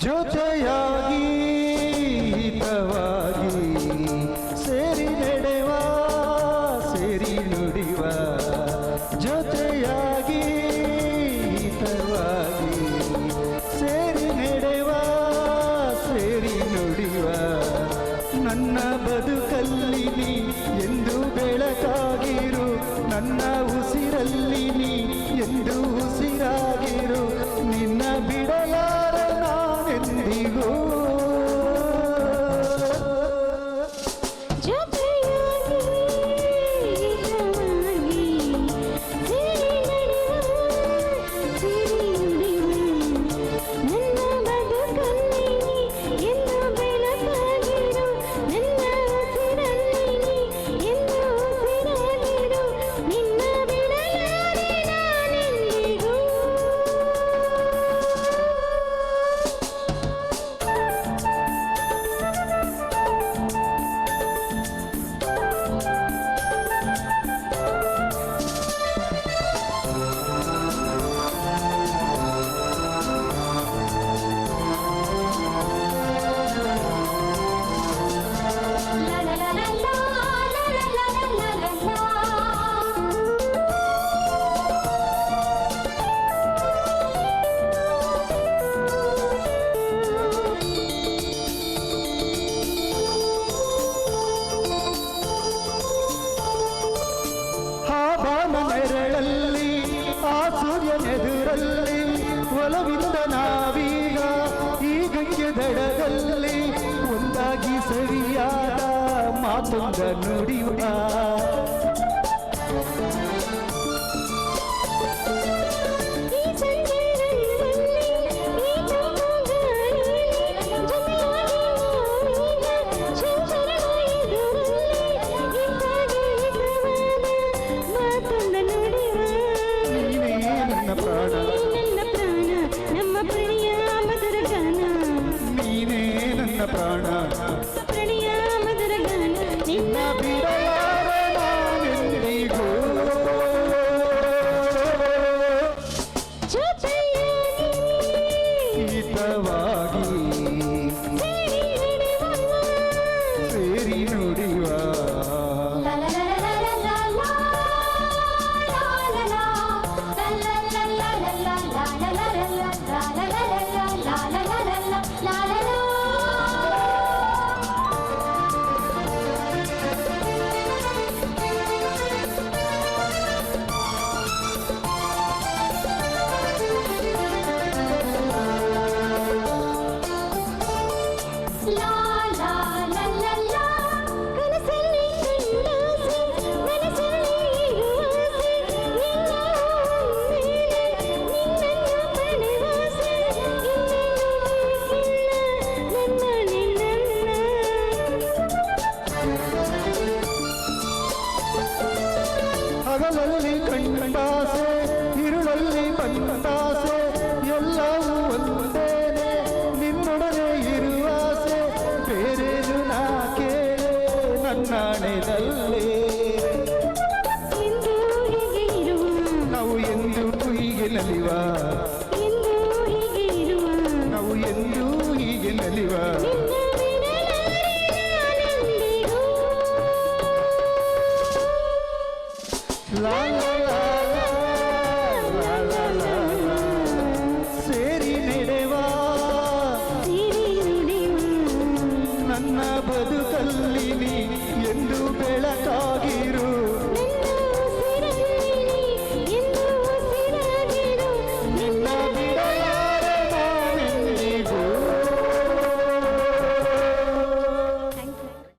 ಜೊತೆಯಾಗಿ ಹಿತವಾಗಿ ಸೇರಿ ನಡೆವ ಸೇರಿ ನುಡಿವ ಜೊತೆಯಾಗಿ ಹಿತವಾಗಿ ಸೇರಿ ನಡೆವ ಸೇರಿ ನುಡಿವ ನನ್ನ ಬದುಕಲ್ಲಿ ನೀ ಎಂದು ಬೆಳಕಾಗಿರು ನನ್ನ ಉಸಿರಲ್ಲಿ ನೀ ಎಂದು ಉಸಿರಾಗಿರು ನಿನ್ನ ಬಿಡಲಾರ ನಾನೆಂದಿಗೂ ನೆರಳಲ್ಲಿ ಆ ಸೂರ್ಯನೆದುರಲ್ಲಿ ಒಲವಿಂದ ನಾವೀಗ ಈ ಗಂಗೆ ದಡದಲ್ಲಿ ಒಂದಾಗಿ ಸರಿಯಾದ ಮಾತೊಂದ ನುಡಿಯುವ ಪ್ರಾಣ ಪ್ರಣಯ ಮಧುರ ಗಾನ ನಿನ್ನ ಬಿಡಲಾರ ನಾನೆಂದಿಗೂ ಹಿತವಾಗಿ ಸೇರಿ ನುಡಿಯುವ ಹಗಲಲ್ಲಿ ಕಣ್ಣಾಸೆ ഇരുಳಲ್ಲಿ ಬಂದಾಸೆ ಎಲ್ಲವೂ ಒಂದೇನೆ ನಿನ್ನೊಡನೆ ಇರುವಾಸೆ ಬೇರೇನು ನಾ ಕೇಳೆ ನನ್ನಾಣೆದಲ್ಲಿ ನಾವು ಎಂದು ಹೀಗೆ ನಲಿವ ನಾವು ಎಂದು ಹೀಗೆ ನಲಿವ La la